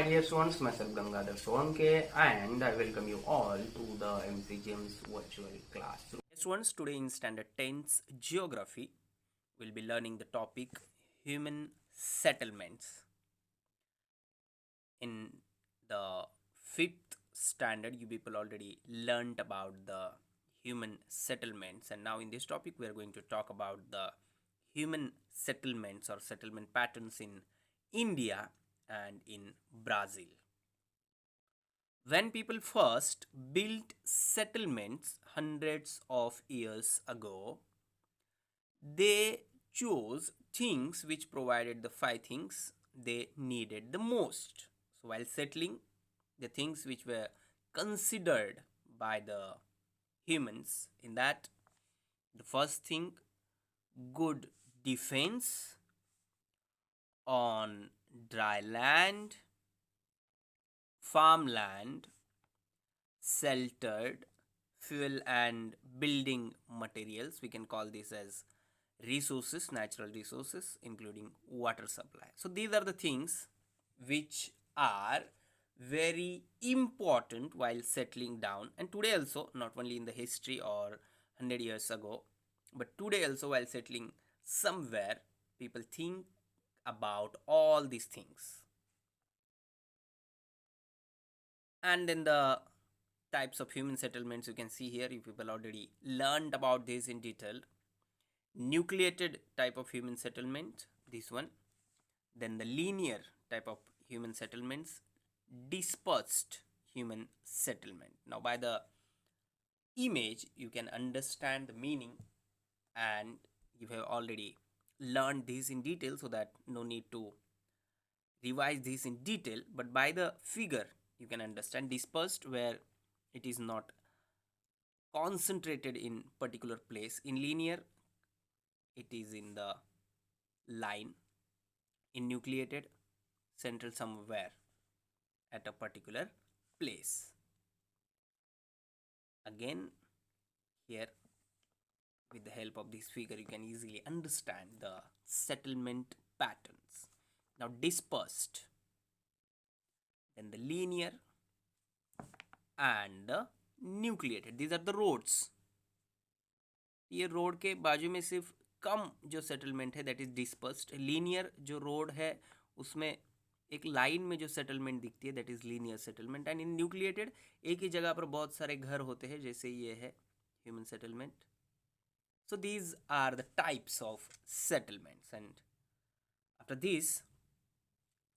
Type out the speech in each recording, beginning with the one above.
dear students, myself Gangadhar Solanke and I welcome you all to the MC James virtual classroom. Students, today in Standard 10's Geography, we'll be learning the topic Human Settlements. In the 5th standard, you people already learned about the human settlements, and now in this topic we are going to talk about the human settlements or settlement patterns in India and in Brazil. When people first built settlements hundreds of years ago, they chose things which provided the 5 things they needed the most. So, while settling, the things which were considered by the humans, in that, the first thing, good defense on dry land, farmland, sheltered, fuel and building materials. We can call this as resources, natural resources, including water supply. So these are the things which are very important while settling down, and today also, not only in the history or 100 years ago, but today also while settling somewhere, people think about all these things. And then the types of human settlements, you can see here, you people already learned about this in detail. Nucleated type of human settlement, this one. Then the linear type of human settlements, dispersed human settlement. Now by the image you can understand the meaning, and you have already learned this in detail, so that no need to revise this in detail, but by the figure you can understand. Dispersed, where it is not concentrated in particular place. In linear, it is in the line. In nucleated, central somewhere at a particular place. Again, here with the help of this figure you can easily understand the settlement patterns. Now dispersed, then the linear and the nucleated. These are the roads. ये road के बाजू में सिर्फ कम जो settlement है, that is dispersed. Linear जो road है उसमें एक लाइन में जो सेटलमेंट दिखती है, that is linear settlement. And in nucleated, एक ही जगह पर बहुत सारे घर होते हैं, जैसे ये है human settlement. So these are the types of settlements, and after this,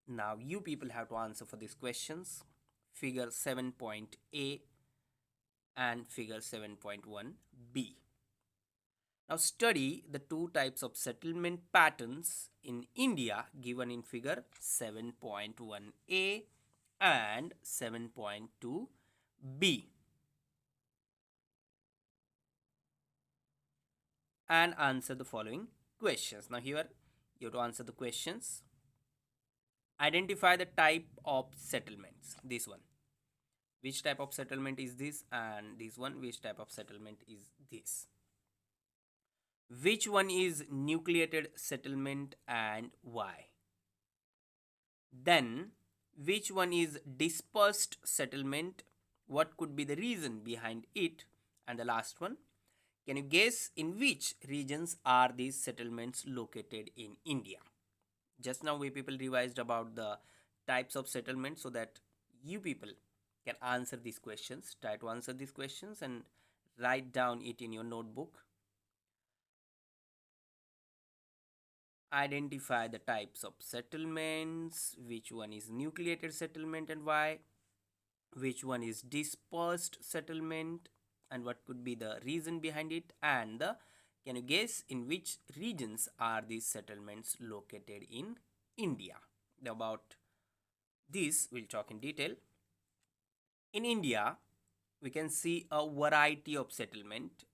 now you people have to answer for these questions. Figure 7.A and figure 7.1B. Now study the two types of settlement patterns in India given in figure 7.1A and 7.2B. And answer the following questions. Now here you have to answer the questions. Identify the type of settlements. This one, which type of settlement is this, and this one, which type of settlement is this. Which one is nucleated settlement and why? Then which one is dispersed settlement, what could be the reason behind it? And the last one, can you guess in which regions are these settlements located in India? Just now we people revised about the types of settlements, so that you people can answer these questions. Try to answer these questions and write down it in your notebook. Identify the types of settlements, which one is nucleated settlement and why, which one is dispersed settlement and what could be the reason behind it, and can you guess in which regions are these settlements located in India. About this we'll talk in detail. In India, we can see a variety of settlement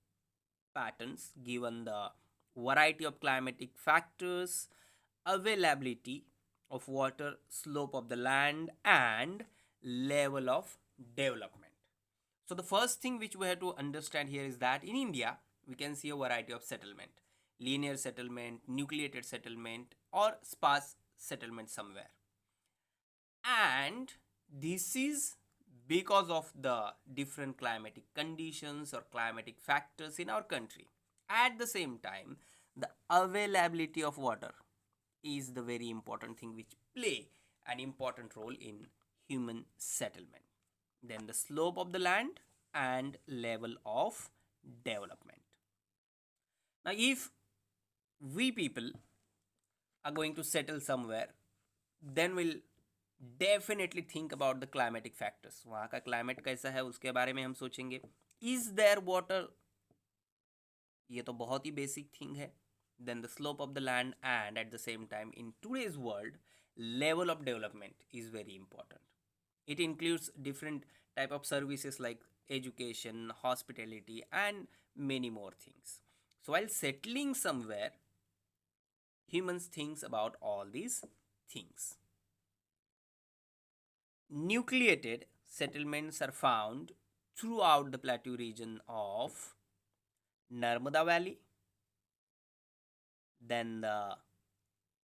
patterns given the variety of climatic factors, availability of water, slope of the land, and level of development. So the first thing which we have to understand here is that in India, we can see a variety of settlement. Linear settlement, nucleated settlement, or sparse settlement somewhere. And this is because of the different climatic conditions or climatic factors in our country. At the same time, the availability of water is the very important thing which play an important role in human settlement. Then the slope of the land and level of development. Now, if we people are going to settle somewhere, then we'll definitely think about the climatic factors. वहाँ का climate कैसा है उसके बारे में हम सोचेंगे. Is there water? ये तो बहुत ही basic thing है. Then the slope of the land, and at the same time in today's world, level of development is very important. It includes different type of services like education, hospitality, and many more things. So while settling somewhere, humans thinks about all these things. Nucleated settlements are found throughout the plateau region of Narmada Valley, then the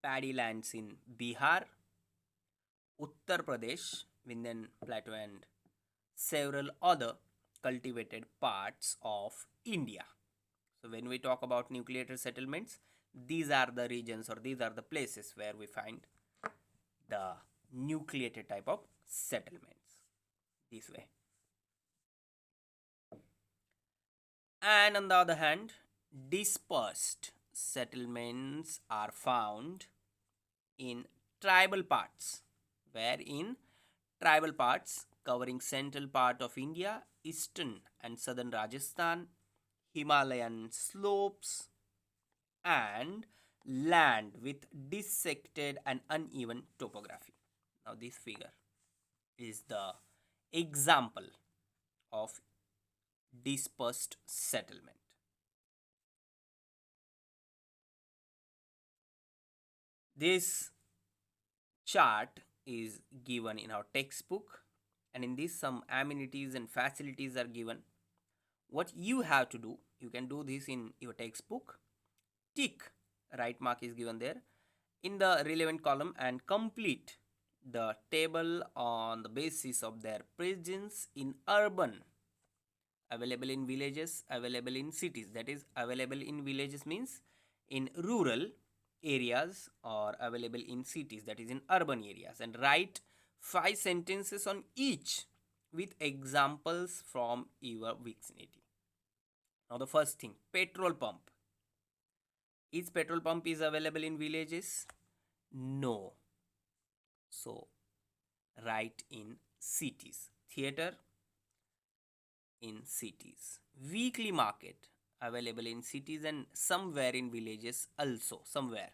paddy lands in Bihar, Uttar Pradesh, Vindhyan Plateau, and several other cultivated parts of India. So, when we talk about nucleated settlements, these are the regions or these are the places where we find the nucleated type of settlements this way. And on the other hand, dispersed settlements are found in tribal parts, where in tribal parts covering central part of India, eastern and southern Rajasthan, Himalayan slopes, and land with dissected and uneven topography. Now, this figure is the example of dispersed settlement. This chart is given in our textbook, and in this some amenities and facilities are given. What you have to do, you can do this in your textbook. Tick, right mark is given there in the relevant column and complete the table on the basis of their presence in urban, available in villages, available in cities. That is, available in villages means in rural areas, or available in cities, that is in urban areas, and write 5 sentences on each with examples from your vicinity. Now the first thing, petrol pump. Is petrol pump is available in villages? No. So write in cities. Theater in cities. Weekly market available in cities and somewhere in villages also, somewhere.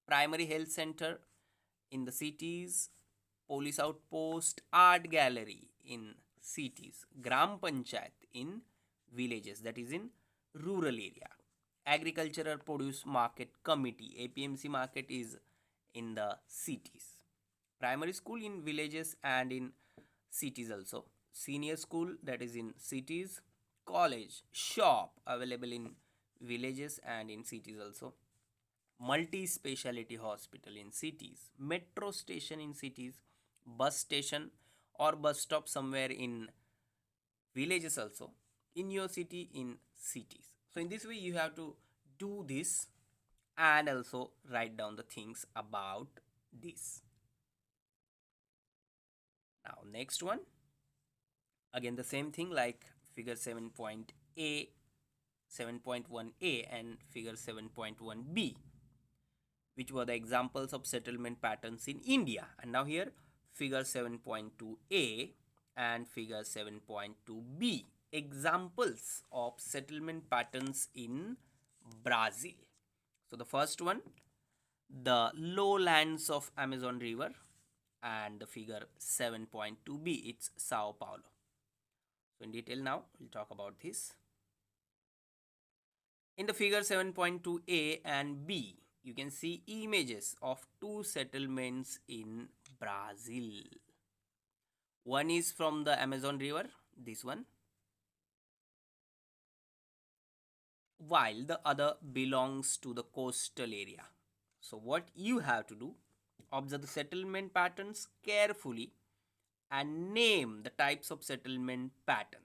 Primary health center in the cities. Police outpost, art gallery in cities. Gram panchayat in villages, that is in rural area. Agricultural produce market committee, APMC market, is in the cities. Primary school in villages and in cities also. Senior school, that is in cities. College, shop available in villages and in cities also. Multi-speciality hospital in cities. Metro station in cities. Bus station or bus stop somewhere in villages also. In your city, in cities. So in this way you have to do this and also write down the things about this. Now next one, again the same thing like figure 7.1a and figure 7.1b, which were the examples of settlement patterns in India. And now here figure 7.2a and figure 7.2b, examples of settlement patterns in Brazil. So the first one, the lowlands of Amazon River, and the figure 7.2b, it's Sao Paulo. So in detail now we'll talk about this. In the figure 7.2a and b, you can see images of 2 settlements in Brazil. One is from the Amazon River, this one, while the other belongs to the coastal area. So what you have to do, observe the settlement patterns carefully and name the types of settlement patterns.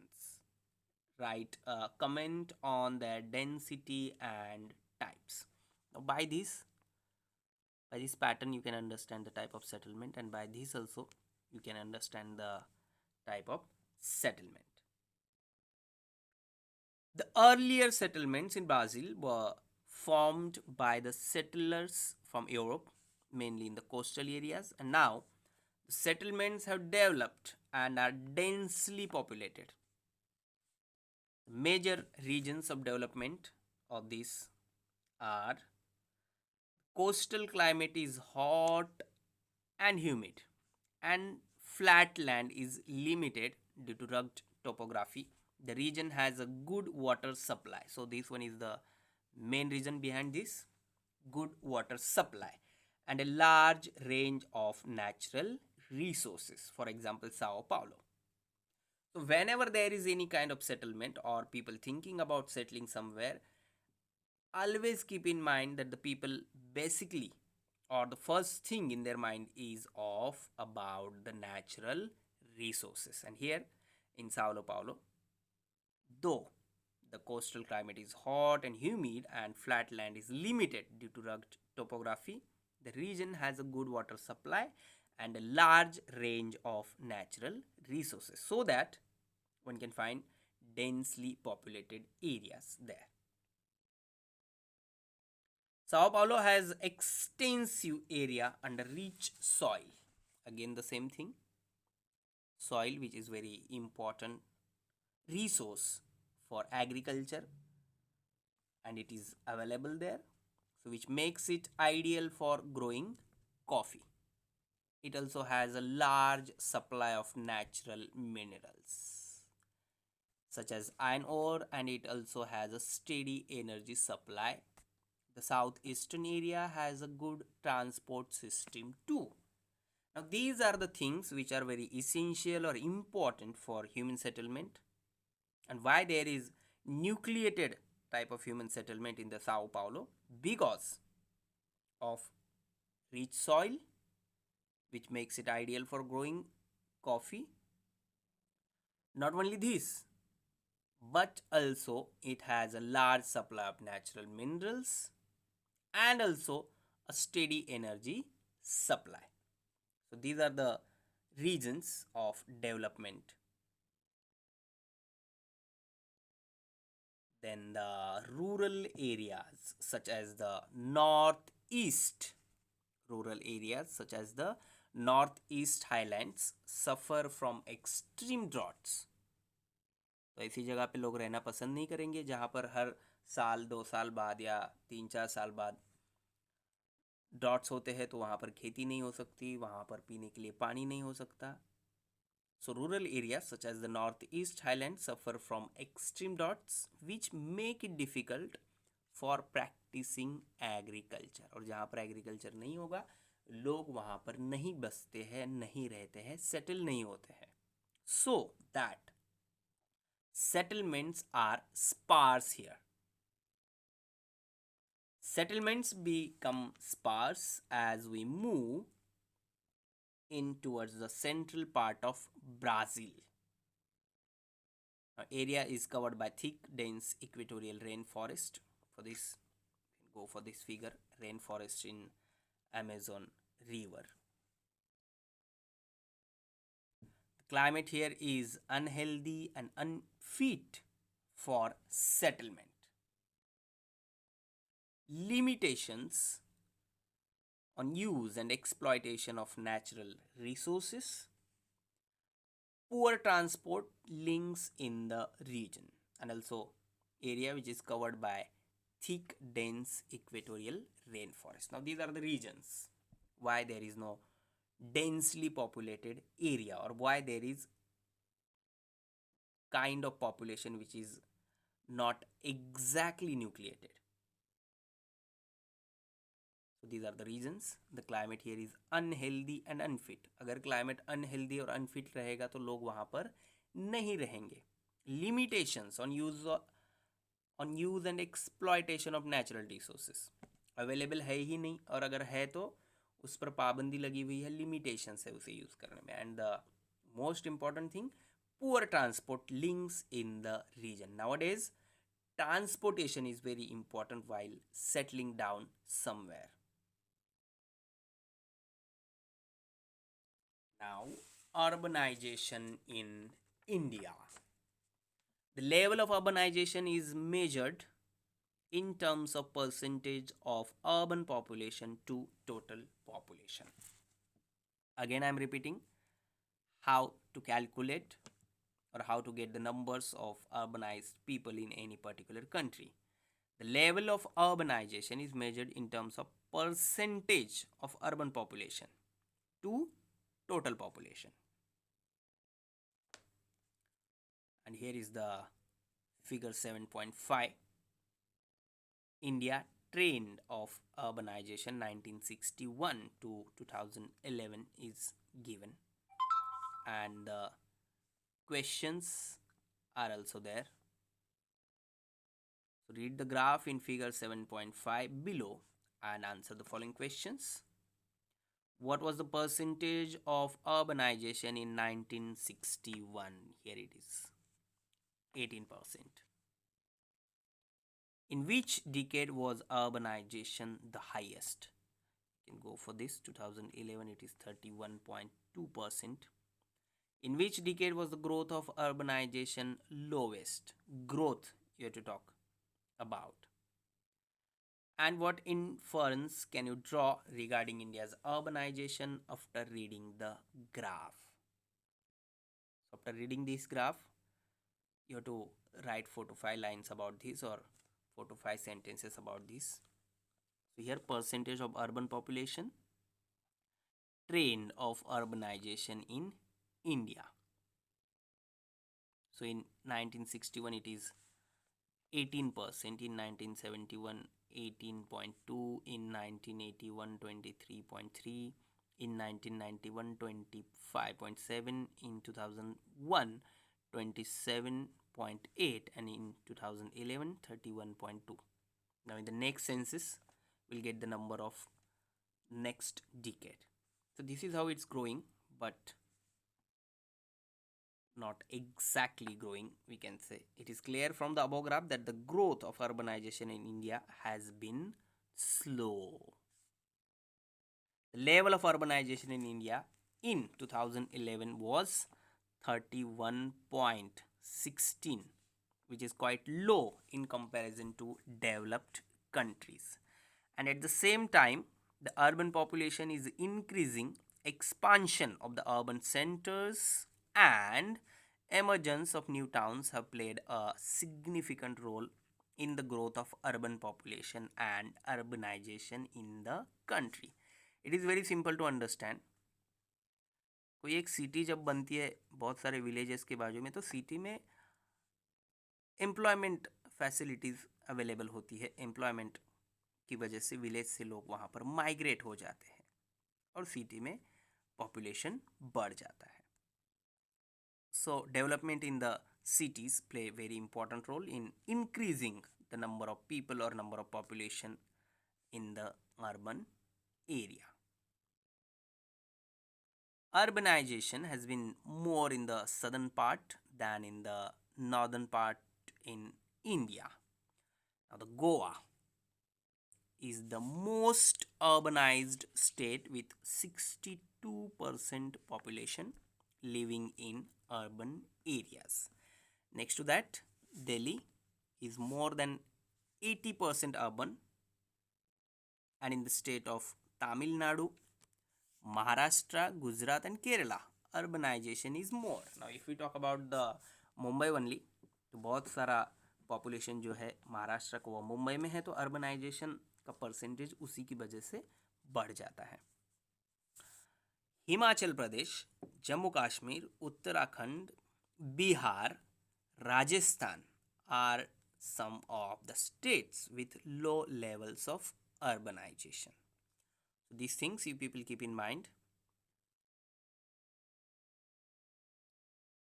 Write a comment on their density and types. Now, by this pattern, you can understand the type of settlement, and by this also, you can understand the type of settlement. The earlier settlements in Brazil were formed by the settlers from Europe, mainly in the coastal areas, and now the settlements have developed and are densely populated. Major regions of development of these are: coastal climate is hot and humid, and flat land is limited due to rugged topography. The region has a good water supply. So this one is the main reason behind this: good water supply and a large range of natural resources. For example, Sao Paulo. So whenever there is any kind of settlement or people thinking about settling somewhere, always keep in mind that the people basically, or the first thing in their mind is of about the natural resources. And here in Sao Paulo, though the coastal climate is hot and humid and flat land is limited due to rugged topography, the region has a good water supply and a large range of natural resources, so that one can find densely populated areas there. Sao Paulo has extensive area and rich soil. Again, the same thing. Soil, which is very important resource for agriculture, and it is available there, so which makes it ideal for growing coffee. It also has a large supply of natural minerals such as iron ore, and it also has a steady energy supply. The southeastern area has a good transport system too. Now, these are the things which are very essential or important for human settlement, and why there is nucleated type of human settlement in the Sao Paulo: because of rich soil, which makes it ideal for growing coffee. Not only this, but also it has a large supply of natural minerals and also a steady energy supply. So these are the regions of development. Then the rural areas such as the northeast highlands suffer from extreme droughts. तो ऐसी जगह पे लोग रहना पसंद नहीं करेंगे जहाँ पर हर साल 2 साल बाद या 3-4 साल बाद ड्रॉट्स होते हैं, तो वहाँ पर खेती नहीं हो सकती, वहाँ पर पीने के लिए पानी नहीं हो सकता. So rural areas such as the northeast highlands suffer from extreme droughts which make it difficult for practicing agriculture. और जहाँ पर एग्रीकल्चर नहीं होगा, लोग वहाँ पर नहीं बसते हैं, नहीं रहते हैं, सेटल नहीं होते हैं. So that settlements are sparse here. Settlements become sparse as we move in towards the central part of Brazil. Area is covered by thick, dense equatorial rainforest. For this, go for this figure: rainforest in Amazon River. The climate here is unhealthy and unfit for settlement. Limitations on use and exploitation of natural resources, poor transport links in the region, and also area which is covered by thick, dense equatorial rainforest. Now these are the reasons why there is no densely populated area, or why there is kind of population which is not exactly nucleated. So these are the reasons. The climate here is unhealthy and unfit. अगर climate unhealthy और unfit रहेगा तो लोग वहाँ पर नहीं रहेंगे. Limitations on use and exploitation of natural resources. Available है ही नहीं, और अगर है तो उस पर पाबंदी लगी हुई है, लिमिटेशंस है उसे यूज़ करने में. And the most important thing, poor transport links in the region. Nowadays, transportation is very important while settling down somewhere. Now, urbanization in India. The level of urbanization is measured in terms of percentage of urban population to total population. Again, I am repeating how to calculate or how to get the numbers of urbanized people in any particular country. The level of urbanization is measured in terms of percentage of urban population to total population. And here is the figure 7.5. India trend of urbanization 1961 to 2011 is given, and the questions are also there. So read the graph in figure 7.5 below and answer the following questions. What was the percentage of urbanization in 1961? Here it is, 18%. In which decade was urbanization the highest? You can go for this. 2011 it is 31.2%. In which decade was the growth of urbanization lowest? Growth you have to talk about. And what inference can you draw regarding India's urbanization after reading the graph? So after reading this graph, you have to write 4 to 5 lines about this, or 4 to 5 sentences about this. So here, percentage of urban population, trend of urbanization in India. So in 1961 it is 18%, in 1971 18.2, in 1981 23.3, in 1991 25.7, in 2001 27.8, and in 2011 31.2. Now in the next census we'll get the number of next decade. So this is how it's growing, but not exactly growing, we can say. It is clear from the above graph that the growth of urbanization in India has been slow. The level of urbanization in India in 2011 was 31.16, which is quite low in comparison to developed countries. And at the same time, the urban population is increasing. Expansion of the urban centers and emergence of new towns have played a significant role in the growth of urban population and urbanization in the country. It is very simple to understand. कोई एक city जब बनती है बहुत सारे villages के बाजू में, तो सिटी में एम्प्लॉयमेंट फैसिलिटीज़ अवेलेबल होती है. एम्प्लॉयमेंट की वजह से विलेज से लोग वहाँ पर माइग्रेट हो जाते हैं और सिटी में पॉपुलेशन बढ़ जाता है. So development in the cities play a very important role in increasing the number of people or number of population in the urban area. Urbanization has been more in the southern part than in the northern part in India. Now the Goa is the most urbanized state with 62% population living in urban areas. Next to that, Delhi is more than 80% urban, and in the state of Tamil Nadu, Maharashtra, Gujarat and Kerala, urbanization is more. Now if we talk about the Mumbai only, तो बहुत सारा population जो है महाराष्ट्र को वो मुंबई में है, तो अर्बनाइजेशन का परसेंटेज उसी की वजह से बढ़ जाता है. Himachal Pradesh, Jammu Kashmir, Uttarakhand, Bihar, Rajasthan are some of the states with low levels of urbanization. So these things you people keep in mind.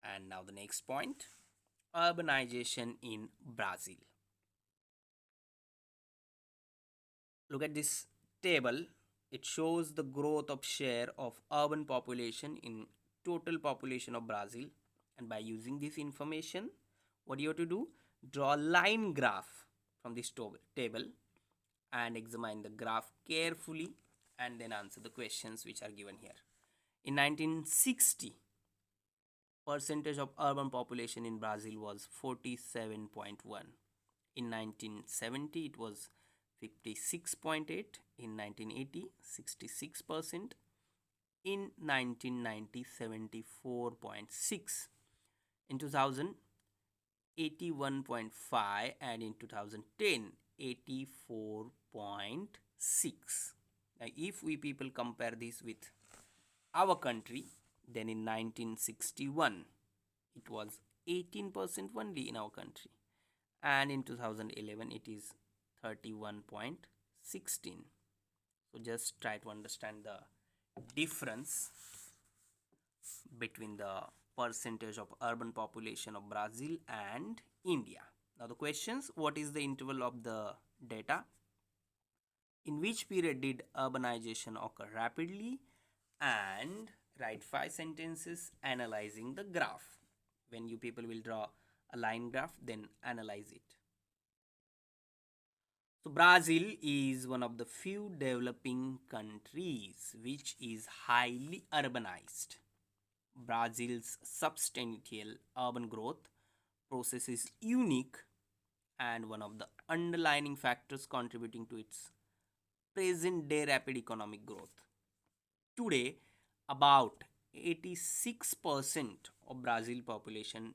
And now the next point, urbanization in Brazil. Look at this table. It shows the growth of share of urban population in total population of Brazil. And by using this information, what you have to do? Draw a line graph from this table and examine the graph carefully and then answer the questions which are given here. In 1960, percentage of urban population in Brazil was 47.1. In 1970, it was 56.8. In 1980, 66%. In 1990, 74.6. In 2000, 81.5, and in 2010, 84.6. Now, if we people compare this with our country, then in 1961 it was 18% only in our country, and in 2011 it is 31.16. So just try to understand the difference between the percentage of urban population of Brazil and India. Now the questions: what is the interval of the data? In which period did urbanization occur rapidly? And write 5 sentences analyzing the graph. When you people will draw a line graph, then analyze it. So Brazil is one of the few developing countries which is highly urbanized. Brazil's substantial urban growth process is unique and one of the underlying factors contributing to its present day rapid economic growth. Today, about 86% of Brazil population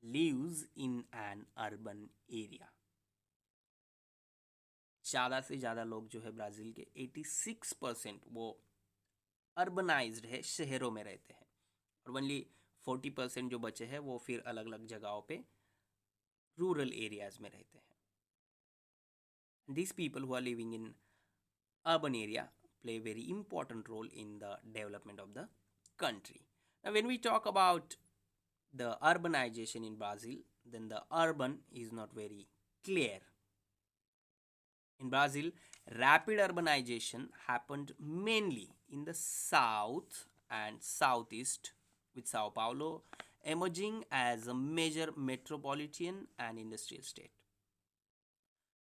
lives in an urban area. ज़्यादा से ज़्यादा लोग जो है Brazil के 86% वो urbanised है, शहरों में रहते हैं, और ओनली 40% जो बचे हैं वो फिर अलग अलग जगहों पे रूरल एरियाज में रहते हैं. These people who are living in urban area play a very important role in the development of the country. Now, when we talk about the urbanization in Brazil, then the urban is not very clear. In Brazil, rapid urbanization happened mainly in the south and southeast, with Sao Paulo emerging as a major metropolitan and industrial state.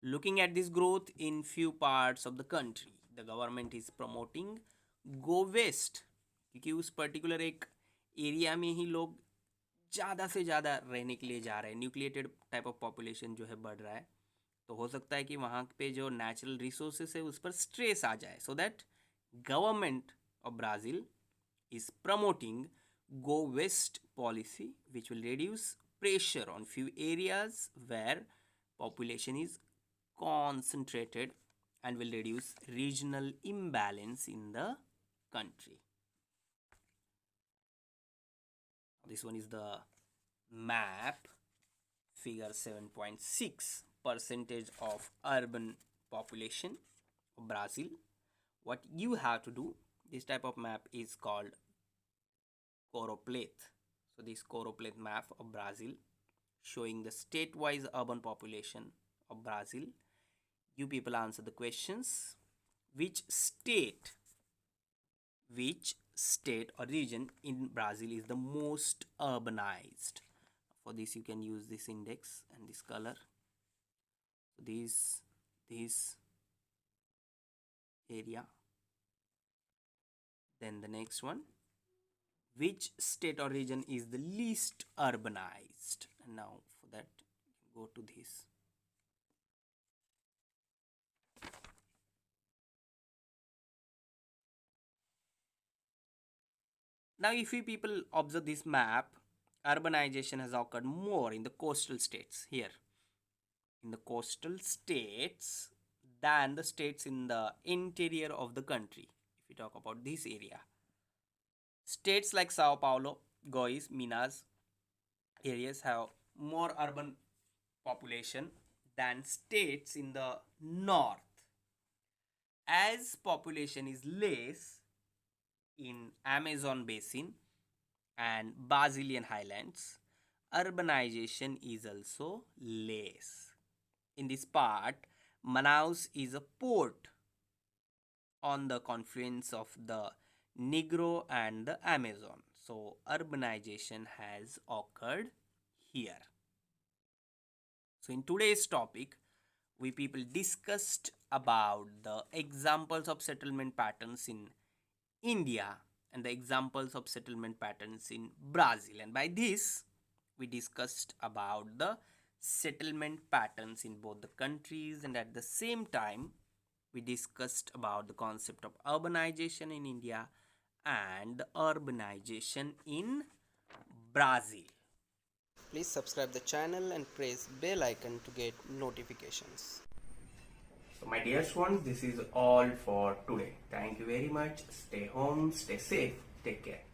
Looking at this growth in few parts of the country, the government is promoting go west, क्योंकि उस particular एक area में ही लोग ज़्यादा से ज़्यादा रहने के लिए जा रहे हैं. न्यूक्लिएटेड टाइप ऑफ पॉपुलेशन जो है बढ़ रहा है, तो हो सकता है कि वहाँ पे जो नेचुरल रिसोर्सेस है उस पर स्ट्रेस आ जाए. So that government of Brazil is promoting go west policy, which will reduce pressure on few areas where population is concentrated and will reduce regional imbalance in the country. This one is the map, figure 7.6, percentage of urban population of Brazil. What you have to do, this type of map is called choropleth. So this choropleth map of Brazil showing the state-wise urban population of Brazil. You people answer the questions. Which state or region in Brazil is the most urbanized? For this you can use this index and this color. This area. Then the next one, which state or region is the least urbanized? And now for that, go to this. Now if we people observe this map, urbanization has occurred more in the coastal states here. In the coastal states than the states in the interior of the country. If we talk about this area, states like Sao Paulo, Goiás, Minas areas have more urban population than states in the north. As population is less in Amazon basin and Brazilian highlands, urbanization is also less. In this part, Manaus is a port on the confluence of the Negro and the Amazon. So urbanization has occurred here. So in today's topic, we people discussed about the examples of settlement patterns in India and the examples of settlement patterns in Brazil. And by this, we discussed about the settlement patterns in both the countries, and at the same time, we discussed about the concept of urbanization in India and urbanization in Brazil. Please subscribe the channel and press bell icon to get notifications. So my dear ones, this is all for today. Thank you very much. Stay home, stay safe, take care.